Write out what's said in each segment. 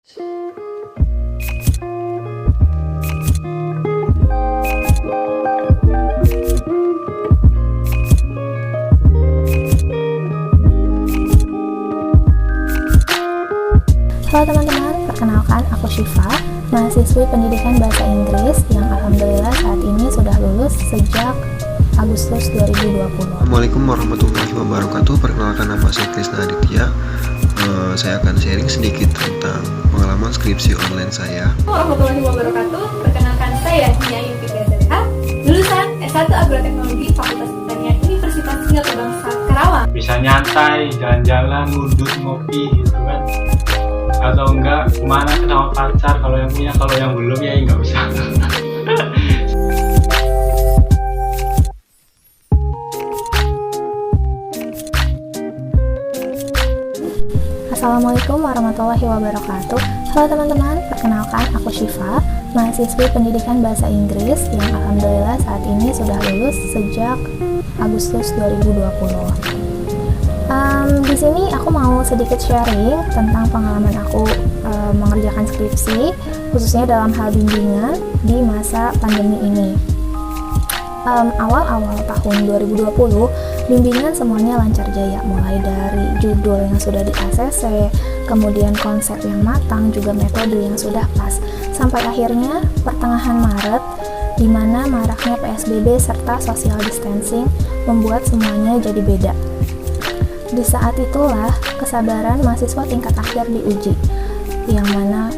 Halo teman-teman, perkenalkan aku Syifa, mahasiswi pendidikan bahasa Inggris yang alhamdulillah saat ini sudah lulus sejak Agustus 2020. Assalamualaikum warahmatullahi wabarakatuh. Perkenalkan, nama saya Krisna Aditya. Saya akan sharing sedikit tentang pengalaman skripsi online saya. Warahmatullahi wabarakatuh. Perkenalkan, saya Nia Yuntika Zaliha, lulusan S1 Agroteknologi Fakultas Pertanian Universitas Singapura Bangsa Karawang. Bisa nyantai, jalan-jalan, ngudut, ngopi gitu kan, atau enggak kemana ke sama pacar kalau yang punya, kalau yang belum ya nggak bisa. Assalamualaikum warahmatullahi wabarakatuh. Halo teman-teman, perkenalkan aku Syifa, mahasiswi pendidikan bahasa Inggris yang alhamdulillah saat ini sudah lulus sejak Agustus 2020. Di sini aku mau sedikit sharing tentang pengalaman aku mengerjakan skripsi, khususnya dalam hal bimbingan di masa pandemi ini. Awal-awal tahun 2020, bimbingan semuanya lancar jaya, mulai dari judul yang sudah di ACC, kemudian konsep yang matang, juga metode yang sudah pas, sampai akhirnya pertengahan Maret, di mana maraknya PSBB serta social distancing membuat semuanya jadi beda. Di saat itulah kesabaran mahasiswa tingkat akhir diuji, yang mana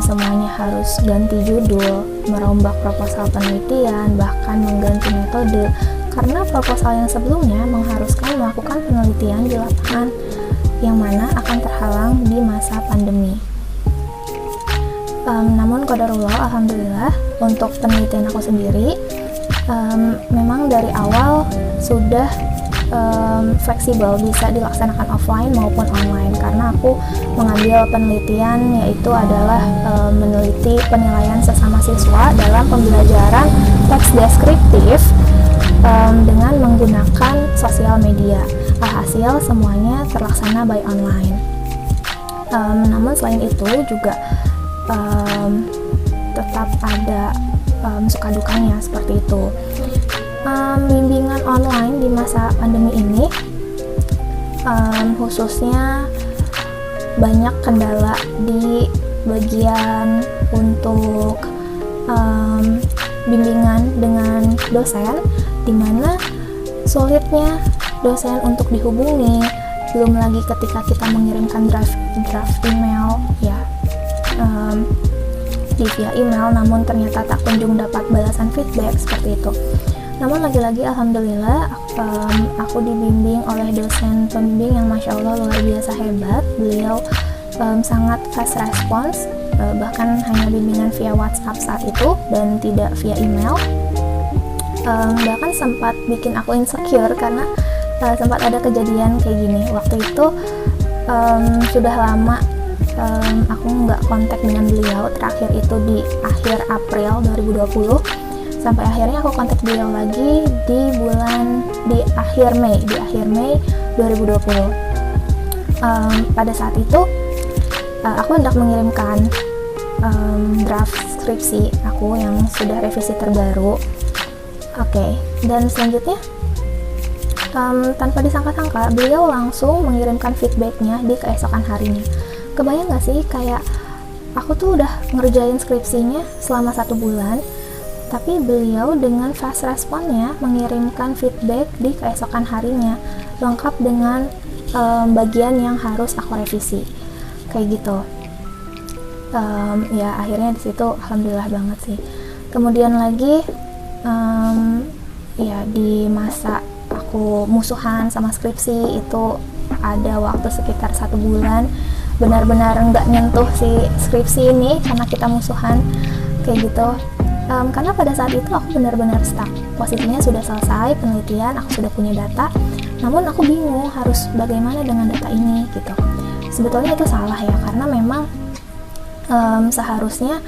semuanya harus ganti judul, merombak proposal penelitian, bahkan mengganti metode, karena proposal yang sebelumnya mengharuskan melakukan penelitian di lapangan, yang mana akan terhalang di masa pandemi. Namun qadarullah, alhamdulillah, untuk penelitian aku sendiri, memang dari awal sudah fleksibel, bisa dilaksanakan offline maupun online, karena aku mengambil penelitian yaitu adalah meneliti penilaian sesama siswa dalam pembelajaran teks deskriptif dengan menggunakan sosial media. Alhasil semuanya terlaksana by online. Namun selain itu juga tetap ada suka dukanya seperti itu. Bimbingan online di masa pandemi ini khususnya banyak kendala di bagian untuk bimbingan dengan dosen, di mana sulitnya dosen untuk dihubungi, belum lagi ketika kita mengirimkan draft email ya via email, namun ternyata tak kunjung dapat balasan feedback seperti itu. Namun lagi-lagi alhamdulillah aku dibimbing oleh dosen pembimbing yang masya Allah luar biasa hebat. Beliau sangat fast response, bahkan hanya bimbingan via WhatsApp saat itu dan tidak via email. Bahkan sempat bikin aku insecure karena sempat ada kejadian kayak gini. Waktu itu sudah lama aku nggak kontak dengan beliau, terakhir itu di akhir April 2020. Sampai akhirnya aku kontak beliau lagi di akhir Mei 2020. Pada saat itu aku hendak mengirimkan draft skripsi aku yang sudah revisi terbaru. Dan selanjutnya tanpa disangka-sangka beliau langsung mengirimkan feedbacknya di keesokan harinya. Kebayang gak sih, kayak aku tuh udah ngerjain skripsinya selama 1 bulan, tapi beliau dengan fast responnya mengirimkan feedback di keesokan harinya, lengkap dengan bagian yang harus aku revisi, kayak gitu. Ya akhirnya di situ alhamdulillah banget sih. Kemudian lagi ya di masa aku musuhan sama skripsi itu ada waktu sekitar 1 bulan benar-benar nggak nyentuh si skripsi ini karena kita musuhan kayak gitu. Karena pada saat itu aku benar-benar stuck, posisinya sudah selesai penelitian, aku sudah punya data, namun aku bingung harus bagaimana dengan data ini gitu. Sebetulnya itu salah ya, karena memang seharusnya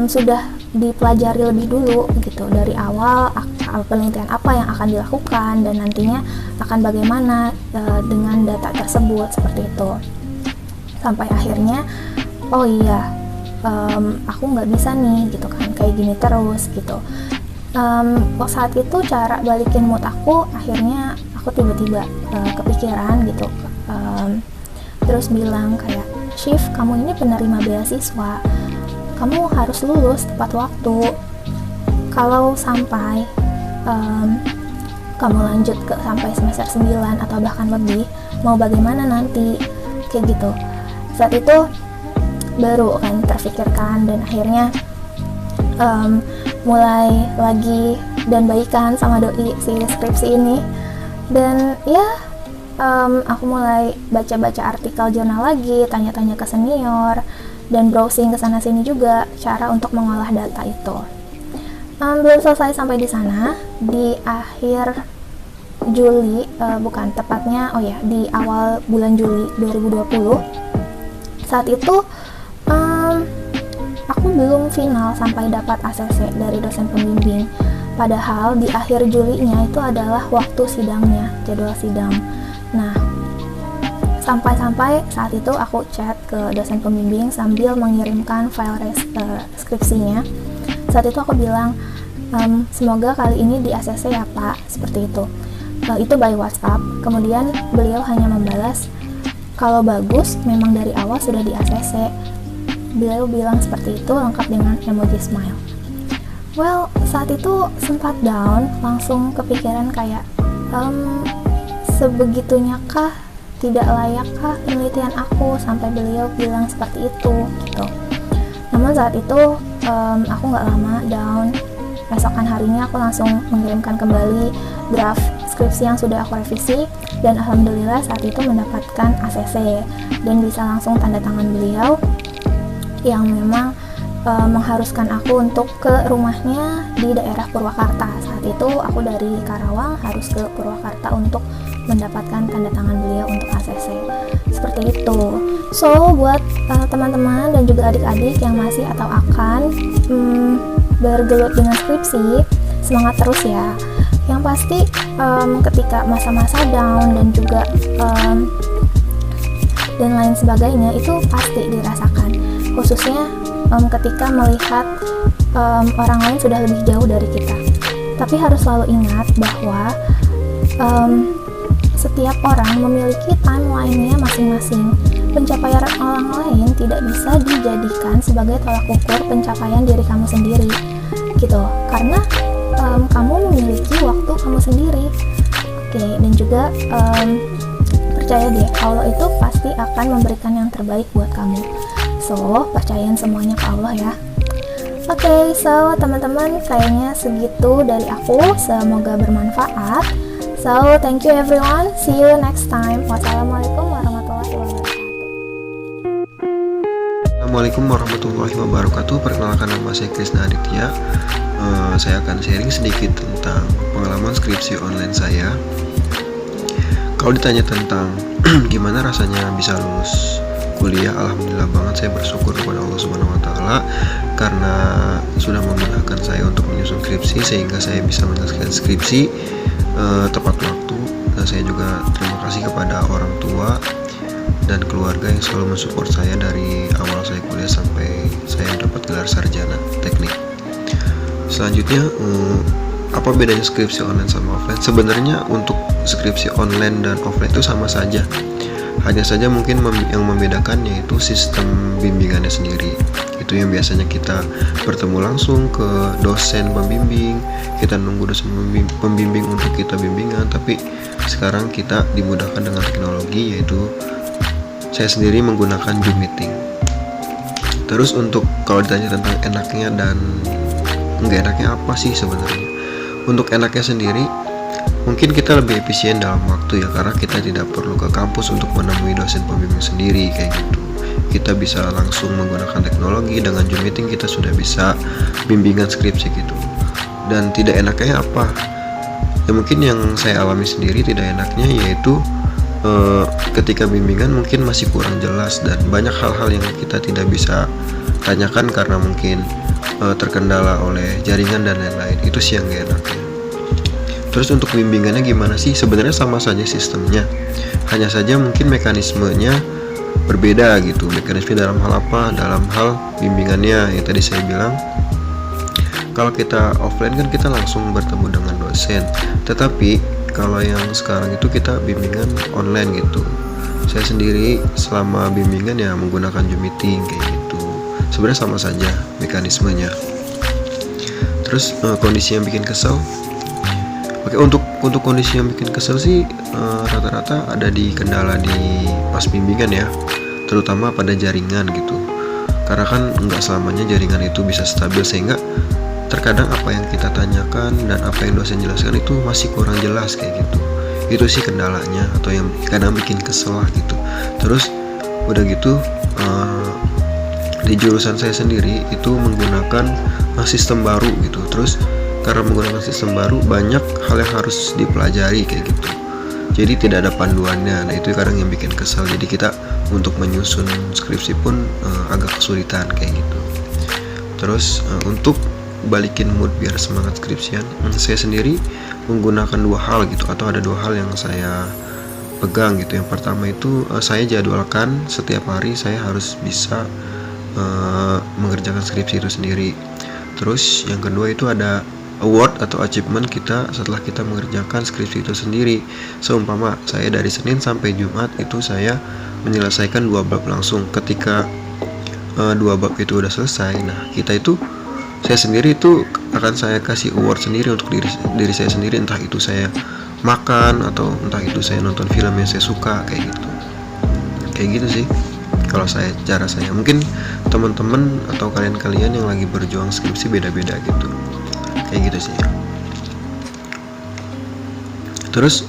sudah dipelajari lebih dulu gitu dari awal, penelitian apa yang akan dilakukan dan nantinya akan bagaimana dengan data tersebut, seperti itu. Sampai akhirnya oh iya, aku nggak bisa nih gitu kan, kayak gini terus gitu. Saat itu cara balikin mood aku, akhirnya aku tiba-tiba kepikiran gitu, terus bilang kayak, Shift, kamu ini penerima beasiswa, kamu harus lulus tepat waktu. Kalau sampai kamu lanjut sampai semester 9 atau bahkan lebih, mau bagaimana nanti, kayak gitu. Saat itu baru kan terfikirkan, dan akhirnya mulai lagi dan baikan sama doi si skripsi ini. Dan ya aku mulai baca-baca artikel jurnal lagi, tanya-tanya ke senior, dan browsing ke sana sini juga cara untuk mengolah data itu. Belum selesai sampai di sana. Di akhir Juli, bukan tepatnya, di awal bulan Juli 2020. Saat itu aku belum final sampai dapat ACC dari dosen pembimbing. Padahal di akhir Julinya itu adalah waktu sidangnya, jadwal sidang. Nah, sampai saat itu aku chat ke dosen pembimbing sambil mengirimkan file skripsinya. Saat itu aku bilang, semoga kali ini di ACC ya Pak, seperti itu. Itu by WhatsApp. Kemudian beliau hanya membalas, kalau bagus, memang dari awal sudah di ACC. Beliau bilang seperti itu, lengkap dengan emoji smile. Well, saat itu sempat down, langsung kepikiran kayak, sebegitunya kah, tidak layakkah penelitian aku sampai beliau bilang seperti itu, gitu. Namun saat itu, aku nggak lama down. Besokan harinya aku langsung mengirimkan kembali draft skripsi yang sudah aku revisi, dan alhamdulillah saat itu mendapatkan ACC dan bisa langsung tanda tangan beliau yang memang mengharuskan aku untuk ke rumahnya di daerah Purwakarta. Saat itu aku dari Karawang harus ke Purwakarta untuk mendapatkan tanda tangan beliau untuk ACC. Seperti itu. So, buat teman-teman dan juga adik-adik yang masih atau akan bergelut dengan skripsi, semangat terus ya. Yang pasti ketika masa-masa down dan juga dan lain sebagainya itu pasti dirasakan, khususnya ketika melihat orang lain sudah lebih jauh dari kita. Tapi harus selalu ingat bahwa setiap orang memiliki timeline-nya masing-masing. Pencapaian orang lain tidak bisa dijadikan sebagai tolak ukur pencapaian diri kamu sendiri, gitu. Karena kamu memiliki waktu kamu sendiri. Oke, dan juga percaya deh, Allah itu pasti akan memberikan yang terbaik buat kamu. So, percayain semuanya ke Allah ya. Oke, so teman-teman, kayaknya segitu dari aku. Semoga bermanfaat. So, thank you everyone. See you next time. Wassalamualaikum warahmatullahi wabarakatuh. Assalamualaikum warahmatullahi wabarakatuh. Perkenalkan, nama saya Krisna Aditya. Saya akan sharing sedikit tentang pengalaman skripsi online saya. Kalau ditanya tentang gimana rasanya bisa lulus kuliah, alhamdulillah banget, saya bersyukur kepada Allah Subhanahu wa taala karena sudah memudahkan saya untuk menyusun skripsi sehingga saya bisa menyelesaikan skripsi tepat waktu. Dan saya juga terima kasih kepada orang tua dan keluarga yang selalu mensupport saya dari awal saya kuliah sampai saya dapat gelar sarjana teknik. Selanjutnya, apa bedanya skripsi online sama offline? Sebenarnya untuk skripsi online dan offline itu sama saja. Hanya saja mungkin yang membedakan yaitu sistem bimbingannya sendiri. Itu yang biasanya kita bertemu langsung ke dosen pembimbing, kita nunggu dosen pembimbing untuk kita bimbingan. Tapi sekarang kita dimudahkan dengan teknologi, yaitu saya sendiri menggunakan Zoom meeting. Terus untuk kalau ditanya tentang enaknya dan enggak enaknya apa sih sebenarnya? Untuk enaknya sendiri, mungkin kita lebih efisien dalam waktu ya, karena kita tidak perlu ke kampus untuk menemui dosen pembimbing sendiri kayak gitu. Kita bisa langsung menggunakan teknologi, dengan Zoom meeting kita sudah bisa bimbingan skripsi gitu. Dan tidak enaknya apa? Ya mungkin yang saya alami sendiri tidak enaknya yaitu ketika bimbingan mungkin masih kurang jelas dan banyak hal-hal yang kita tidak bisa tanyakan karena mungkin terkendala oleh jaringan dan lain-lain. Itu sih yang gak enaknya. Terus untuk bimbingannya gimana sih? Sebenarnya sama saja sistemnya, hanya saja mungkin mekanismenya berbeda gitu. Mekanisme dalam hal apa? Dalam hal bimbingannya yang tadi saya bilang. Kalau kita offline kan kita langsung bertemu dengan dosen, tetapi kalau yang sekarang itu kita bimbingan online gitu. Saya sendiri selama bimbingan ya menggunakan Zoom meeting kayak gitu. Sebenarnya sama saja mekanismenya. Terus kondisi yang bikin kesel. Oke, untuk kondisi yang bikin kesel sih rata-rata ada di kendala di pas bimbingan ya, terutama pada jaringan gitu. Karena kan nggak selamanya jaringan itu bisa stabil, sehingga terkadang apa yang kita tanyakan dan apa yang dosen jelaskan itu masih kurang jelas kayak gitu. Itu sih kendalanya atau yang kadang bikin kesel lah gitu. Terus udah gitu di jurusan saya sendiri itu menggunakan sistem baru gitu. Terus karena menggunakan sistem baru banyak hal yang harus dipelajari kayak gitu. Jadi tidak ada panduannya. Nah itu kadang yang bikin kesel. Jadi kita untuk menyusun skripsi pun agak kesulitan kayak gitu. Terus untuk balikin mood biar semangat skripsian, saya sendiri menggunakan dua hal gitu, atau ada dua hal yang saya pegang gitu. Yang pertama itu saya jadwalkan setiap hari saya harus bisa mengerjakan skripsi itu sendiri. Terus yang kedua itu ada award atau achievement kita setelah kita mengerjakan skripsi itu sendiri. Seumpama saya dari Senin sampai Jumat itu saya menyelesaikan 2 bab langsung. Ketika 2 bab itu udah selesai, nah saya sendiri itu akan saya kasih award sendiri untuk diri saya sendiri, entah itu saya makan atau entah itu saya nonton film yang saya suka kayak gitu sih kalau cara saya. Mungkin teman-teman atau kalian yang lagi berjuang skripsi beda-beda gitu, kayak gitu sih. Terus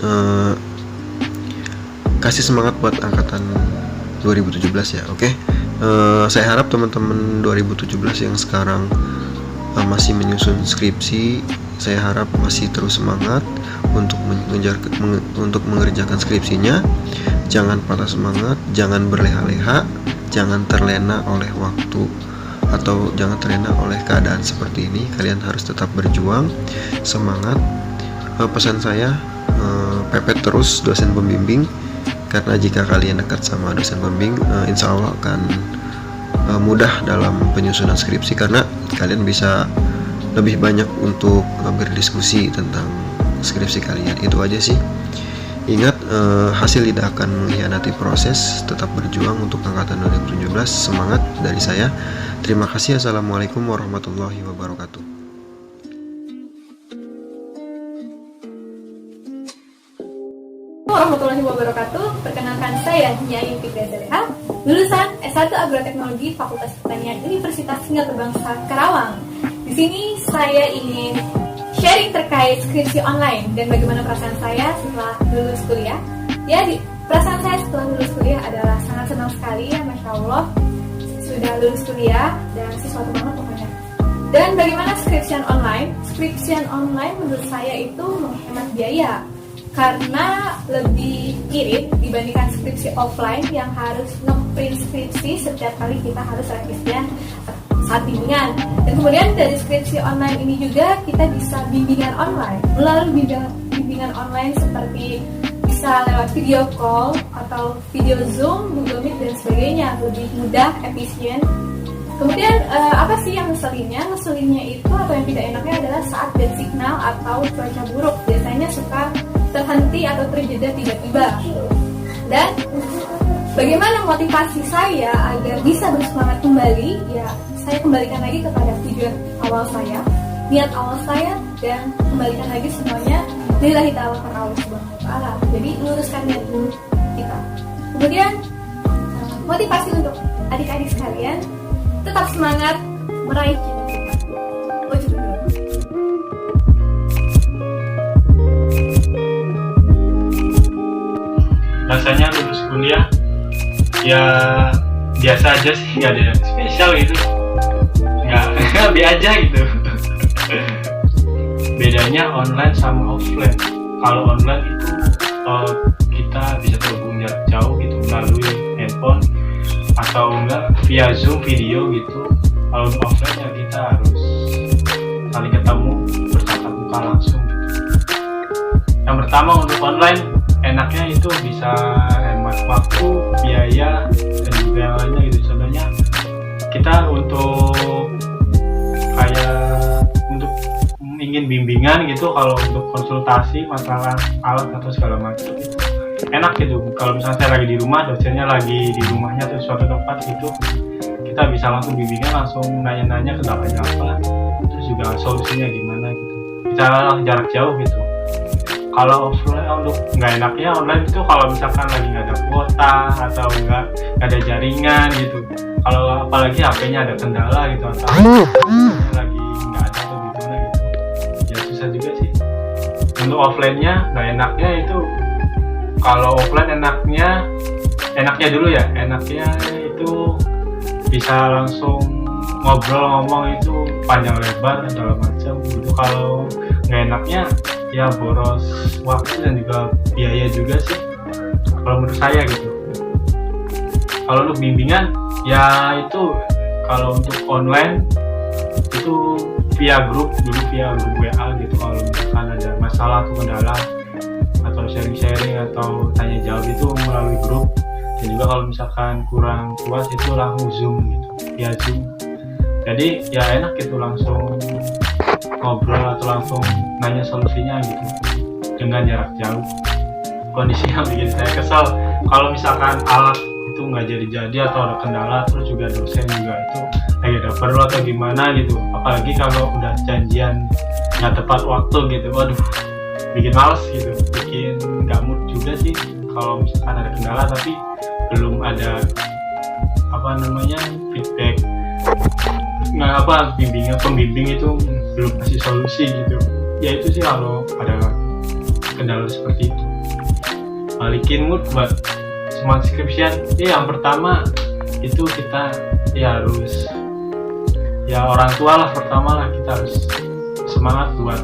kasih semangat buat angkatan 2017 ya. Oke. Saya harap teman-teman 2017 yang sekarang masih menyusun skripsi, saya harap masih terus semangat untuk mengerjakan skripsinya. Jangan patah semangat, jangan berleha-leha, jangan terlena oleh waktu atau jangan terlena oleh keadaan seperti ini. Kalian harus tetap berjuang, semangat. Pesan saya, pepet terus dosen pembimbing, karena jika kalian dekat sama dosen pembimbing, insya Allah akan mudah dalam penyusunan skripsi, karena kalian bisa lebih banyak untuk berdiskusi tentang skripsi kalian. Itu aja sih. Ingat, hasil tidak akan mengkhianati proses. Tetap berjuang untuk angkatan 2017. Semangat dari saya. Terima kasih. Assalamualaikum warahmatullahi wabarakatuh. Warahmatullahi wabarakatuh. Perkenalkan saya Nyai Fitria Zaleha, lulusan S1 Agroteknologi Fakultas Pertanian Universitas Singapura Bangsa Karawang. Di sini saya ingin sharing terkait skripsi online dan bagaimana perasaan saya setelah lulus kuliah. Perasaan saya setelah lulus kuliah adalah sangat senang sekali ya, Masya Allah. Sudah lulus kuliah dan sesuatu banget pokoknya. Dan bagaimana skripsian online? Skripsian online menurut saya itu menghemat biaya, karena lebih irit dibandingkan skripsi offline yang harus nge-print skripsi setiap kali kita harus revisian saat bimbingan. Dan kemudian dari skripsi online ini juga kita bisa bimbingan online. Melalui bimbingan online seperti bisa lewat video call atau video Zoom, Google Meet dan sebagainya, lebih mudah, efisien. Kemudian apa sih yang ngeselinnya? Ngeselinnya itu atau yang tidak enaknya adalah saat bad signal atau cuaca buruk. Biasanya suka terhenti atau terjeda tiba-tiba. Dan bagaimana motivasi saya agar bisa bersemangat kembali? Ya, saya kembalikan lagi kepada tujuan awal saya, niat awal saya, dan kembalikan lagi semuanya lillahi ta'ala karena Allah subhanahu wa ta'ala. Jadi luruskan niat dulu kita. Kemudian motivasi untuk adik-adik sekalian, tetap semangat meraih cita-cita. Rasanya lulus kuliah ya biasa aja sih, nggak ada yang spesial gitu, nggak be aja gitu. Bedanya online sama offline. Kalau online itu kita bisa terhubung jarak jauh gitu melalui handphone atau enggak via Zoom video gitu. Kalau offline ya kita harus saling ketemu, bertatap muka langsung. Yang pertama untuk online enaknya itu bisa hemat menghemat waktu, biaya, dan juga yang lainnya gitu. Contohnya kita untuk ingin bimbingan gitu, kalau untuk konsultasi masalah alat atau segala macam itu enak gitu. Kalau misalnya saya lagi di rumah, dosennya lagi di rumahnya atau suatu tempat gitu, kita bisa langsung bimbingan, langsung nanya-nanya kendalanya apa, terus juga solusinya gimana gitu. Bisa jarak jauh gitu. Kalau offline untuk nggak enaknya online itu kalau misalkan lagi nggak ada kuota atau nggak ada jaringan gitu. Kalau apalagi HP-nya ada kendala gitu atau lagi nggak ada atau gimana gitu, ya susah juga sih. Untuk offline-nya nggak enaknya itu, kalau offline enaknya dulu ya, enaknya itu bisa langsung ngobrol ngomong itu panjang lebar dan segala macam gitu. Kalau nggak enaknya ya boros waktu dan juga biaya juga sih kalau menurut saya gitu. Kalau untuk bimbingan ya itu, kalau untuk online itu via grup WA gitu. Kalau misalkan ada masalah atau kendala atau sharing atau tanya jawab itu melalui grup. Dan juga kalau misalkan kurang puas itu langsung Zoom gitu, via Zoom. Jadi ya enak gitu, langsung ngobrol atau langsung nanya solusinya gitu dengan jarak jauh. Kondisi yang bikin saya kesal kalau misalkan alat itu nggak jadi atau ada kendala, terus juga dosen juga itu lagi ada perlu atau gimana gitu. Apalagi kalau udah janjian nggak tepat waktu gitu, waduh bikin males gitu, bikin nggak mood juga sih. Kalau misalkan ada kendala tapi belum ada feedback, pembimbing itu belum kasih solusi gitu, ya itu sih kalau ada kendala seperti itu. Balikin mood buat semangat skripsian yang pertama itu kita ya harus, ya orang tua lah pertama lah, kita harus semangat buat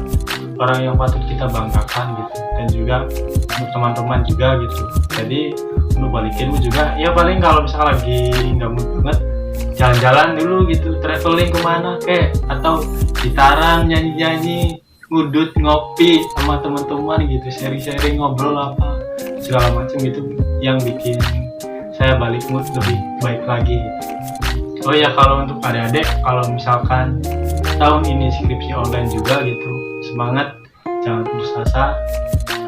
orang yang patut kita banggakan gitu, dan juga untuk teman-teman juga gitu. Jadi untuk balikin mood juga ya paling kalau misalnya lagi nggak mood banget, jalan-jalan dulu gitu, traveling kemana atau gitaran, nyanyi-nyanyi, ngudut, ngopi sama teman-teman gitu, sharing-sharing, ngobrol apa segala macam gitu, yang bikin saya balik mood lebih baik lagi gitu. Oh ya, kalau untuk adik-adik, kalau misalkan tahun ini skripsi online juga gitu, semangat, jangan putus asa,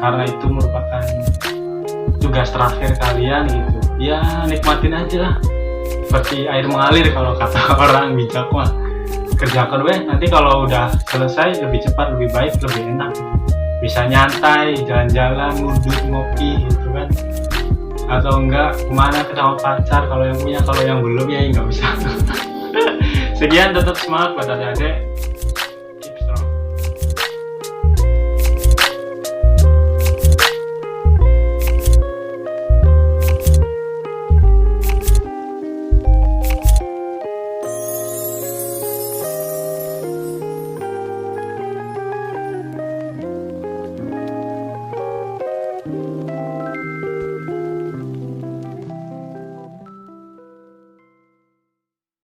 karena itu merupakan tugas terakhir kalian gitu. Ya nikmatin aja lah, seperti air mengalir kalau kata orang bijak mah. Kerjakan nanti kalau udah selesai lebih cepat, lebih baik, lebih enak, bisa nyantai, jalan-jalan, ngudut, ngopi gitu kan, atau enggak kemana ketemu pacar kalau yang punya, kalau yang belum ya nggak bisa. Sekian, tetap semangat buat adik-adik.